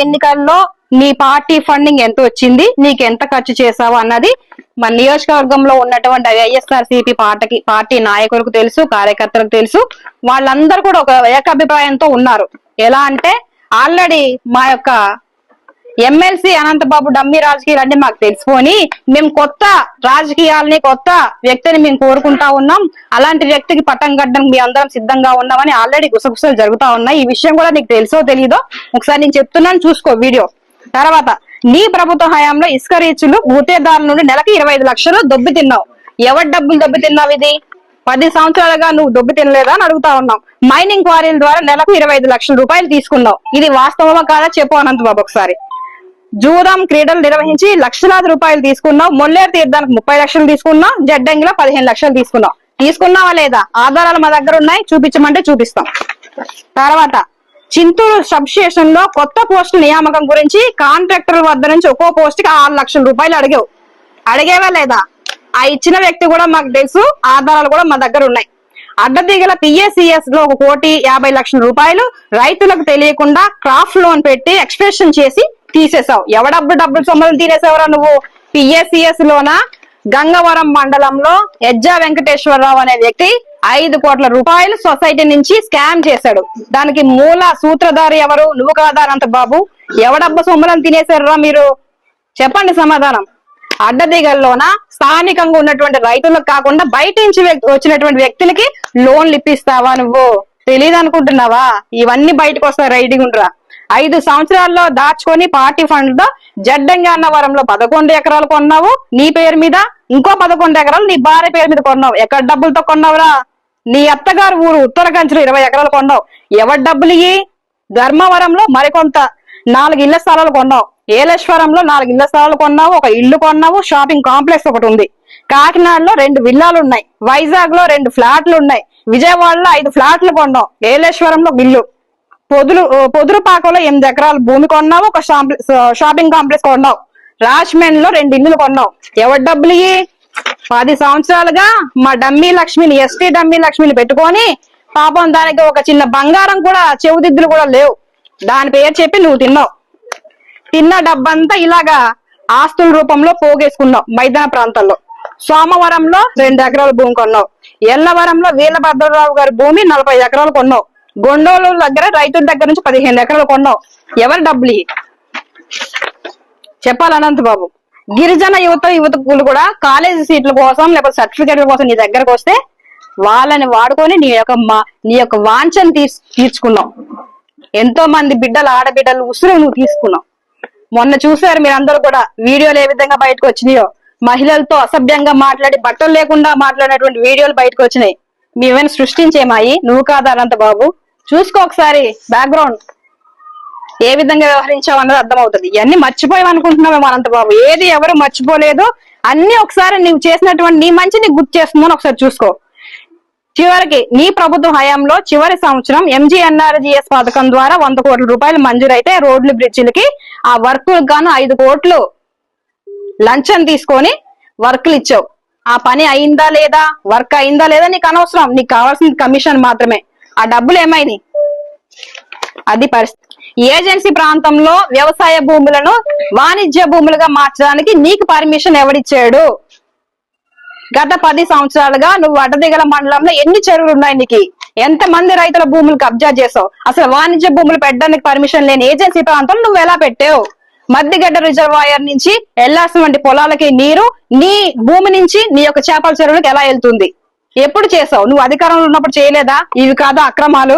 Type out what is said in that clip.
ఎన్నికల్లో నీ party funding ఎంత వచ్చింది, నీకు ఎంత ఖర్చు చేసావు అన్నది మన నియోజకవర్గంలో ఉన్నటువంటి వైఎస్ఆర్సీపీ పార్టీ నాయకులకు తెలుసు, కార్యకర్తలకు తెలుసు. వాళ్ళందరూ కూడా ఒక ఏకాభిప్రాయంతో ఉన్నారు. ఎలా అంటే ఆల్రెడీ మా యొక్క ఎమ్మెల్సీ అనంతబాబు డమ్మీ రాజకీయాలన్నీ మాకు తెలుసుకొని మేము కొత్త రాజకీయాలని, కొత్త వ్యక్తిని మేము కోరుకుంటా ఉన్నాం. అలాంటి వ్యక్తికి పట్టం కట్టడానికి మీ అందరం సిద్ధంగా ఉన్నామని ఆల్రెడీ గుసగుసలు జరుగుతా ఉన్నాయి. ఈ విషయం కూడా నీకు తెలుసో తెలీదో ఒకసారి నేను చెప్తున్నాను, చూసుకో వీడియో. తర్వాత నీ ప్రభుత్వ హయాంలో ఇసుక రీచులు భూతేదారుల నుండి నెలకి 25 లక్షలు దొబ్బి తిన్నావు. ఎవరి డబ్బులు దొబ్బి తిన్నావు? ఇది 10 సంవత్సరాలుగా నువ్వు దొబ్బి తినలేదా అని అడుగుతా ఉన్నావు. మైనింగ్ క్వారీల ద్వారా నెలకు 25 లక్షల రూపాయలు తీసుకున్నావు. ఇది వాస్తవమా కాదా చెప్పు అనంతబాబు ఒకసారి. జూదం క్రీడలు నిర్వహించి లక్షలాది రూపాయలు తీసుకున్నావు. మొల్లేరు తీర్థానికి 30 లక్షలు తీసుకున్నావు. జడ్డంగిలో 15 లక్షలు తీసుకున్నావా లేదా? ఆధారాలు మా దగ్గర ఉన్నాయి, చూపించమంటే చూపిస్తాం. తర్వాత చింతూరు సబ్ స్టేషన్ లో కొత్త పోస్టుల నియామకం గురించి కాంట్రాక్టర్ వద్ద నుంచి ఒక్కో పోస్ట్ కి 6 లక్షల రూపాయలు అడిగేవా లేదా? ఆ ఇచ్చిన వ్యక్తి కూడా మాకు తెలుసు, ఆధారాలు కూడా మా దగ్గర ఉన్నాయి. అడ్డదిగల పిఎస్సిఎస్ లో 1,50,00,000 లక్షల రూపాయలు రైతులకు తెలియకుండా క్రాఫ్ట్ లోన్ పెట్టి ఎక్స్ప్రెషన్ చేసి తీసేసావు. డబ్బులు సొమ్మలు తీరేసావరా నువ్వు? పిఎస్సిఎస్ లోన గంగవరం మండలంలో ఎజ్జా వెంకటేశ్వరరావు అనే వ్యక్తి 5 కోట్ల రూపాయలు సొసైటీ నుంచి స్కామ్ చేశాడు. దానికి మూల సూత్రధారి ఎవరు? నువ్వు కాదా అనంతబాబు? ఎవడబ్బ సొమ్మలను తినేశారా మీరు? చెప్పండి సమాధానం. అడ్డదిగల్లోన స్థానికంగా ఉన్నటువంటి రైతులకు కాకుండా బయట నుంచి వచ్చినటువంటి వ్యక్తులకి లోన్లు ఇప్పిస్తావా నువ్వు? తెలియదు అనుకుంటున్నావా? ఇవన్నీ బయటకు వస్తాయి, రైడింగ్ ఉండరా. 5 సంవత్సరాల్లో దాచుకొని పార్టీ ఫండ్ తో జడ్డంగా అన్నవరంలో 11 ఎకరాలు కొన్నావు నీ పేరు మీద, ఇంకో 11 ఎకరాలు నీ భార్య పేరు మీద కొన్నావు. ఎక్కడ డబ్బులతో కొన్నావురా? నీ అత్తగారు ఊరు ఉత్తరకంచులు 20 ఎకరాలు కొన్నావు. ఎవరి డబ్బులు ఇయ్యి? ధర్మవరంలో మరికొంత 4 ఇళ్ల స్థలాలు కొన్నావు. ఏలేశ్వరంలో 4 ఇళ్ల స్థలాలు కొన్నావు, ఒక ఇల్లు కొన్నావు, షాపింగ్ కాంప్లెక్స్ ఒకటి ఉంది. కాకినాడలో 2 విల్లాలు ఉన్నాయి, వైజాగ్ లో 2 ఫ్లాట్లు ఉన్నాయి, విజయవాడలో 5 ఫ్లాట్లు కొన్నావు, ఏలేశ్వరంలో ఇల్లు, పొదురుపాకలో 8 ఎకరాల భూమి కొన్నావు, ఒక షాపింగ్ కాంప్లెక్స్ కొన్నావు, రాజమండ్రిలో 2 ఇల్లులు కొన్నావు. ఎవరి డబ్బులు ఇయ్యి? 10 సంవత్సరాలుగా మా డమ్మీ లక్ష్మిని, ఎస్టీ డమ్మీ లక్ష్మిని పెట్టుకొని పాపం దానికి ఒక చిన్న బంగారం కూడా, చెవుదిద్దులు కూడా లేవు. దాని పేరు చెప్పి నువ్వు తిన్నావు. తిన్న డబ్బంతా ఇలాగా ఆస్తుల రూపంలో పోగేసుకున్నావు. మైదాన ప్రాంతాల్లో సోమవరంలో 2 ఎకరాల భూమి కొన్నావు, ఎల్లవరంలో వీరభద్రరావు గారి భూమి 40 ఎకరాలు కొన్నావు, గొండోలు దగ్గర రైతుల దగ్గర నుంచి 15 ఎకరాలు కొన్నావు. ఎవరి డబ్బులు చెప్పాలి అనంతబాబు. గిరిజన యువతకులు కూడా కాలేజీ సీట్ల కోసం లేకపోతే సర్టిఫికేట్ల కోసం నీ దగ్గరకు వస్తే వాళ్ళని వాడుకొని నీ యొక్క వాంఛను తీర్చుకున్నావు. ఎంతో మంది బిడ్డలు, ఆడబిడ్డలు ఉసురు నువ్వు తీసుకున్నావు. మొన్న చూసారు మీరందరూ కూడా వీడియోలు ఏ విధంగా బయటకు వచ్చినాయో. మహిళలతో అసభ్యంగా మాట్లాడి బట్టలు లేకుండా మాట్లాడినటువంటి వీడియోలు బయటకు వచ్చినాయి. మేమైనా సృష్టించేమాయి? నువ్వు కాదా అనంతబాబు? చూసుకో ఒకసారి బ్యాక్గ్రౌండ్ ఏ విధంగా వ్యవహరించావు అన్నది అర్థమవుతుంది. ఇవన్నీ మర్చిపోయావు అనుకుంటున్నావేమో అనంతబాబు. ఏది ఎవరు మర్చిపోలేదు, అన్ని ఒకసారి నువ్వు చేసినటువంటి నీ మంచి నీకు గుర్తు చేస్తుందని ఒకసారి చూసుకో. చివరికి నీ ప్రభుత్వ హయాంలో చివరి సంవత్సరం ఎంజీఎన్ఆర్జీఎస్ పథకం ద్వారా 100 కోట్ల రూపాయలు మంజూరైతే రోడ్లు బ్రిడ్జిలకి ఆ వర్కులకు గాను 5 కోట్లు లంచం తీసుకొని వర్కులు ఇచ్చావు. ఆ పని అయిందా లేదా, వర్క్ అయిందా లేదా నీకు అనవసరం. నీకు కావాల్సిన కమిషన్ మాత్రమే. ఆ డబ్బులు ఏమైంది? అది పరిస్థితి. ఏజెన్సీ ప్రాంతంలో వ్యవసాయ భూములను వాణిజ్య భూములుగా మార్చడానికి నీకు పర్మిషన్ ఎవడిచ్చాడు? గత 10 సంవత్సరాలుగా నువ్వు అడ్డదిగల మండలంలో ఎన్ని చెరువులు ఉన్నాయి? నీకు ఎంతమంది రైతుల భూములు కబ్జా చేసావు? అసలు వాణిజ్య భూములు పెట్టడానికి పర్మిషన్ లేని ఏజెన్సీ ప్రాంతం నువ్వు ఎలా పెట్టావు? మద్దిగడ్డ రిజర్వాయర్ నుంచి ఎల్లాల్సిన వంటి పొలాలకి నీరు నీ భూమి నుంచి నీ యొక్క చేపల చెరువులకు ఎలా వెళ్తుంది? ఎప్పుడు చేసావు? నువ్వు అధికారంలో ఉన్నప్పుడు చేయలేదా? ఇవి కాదా అక్రమాలు?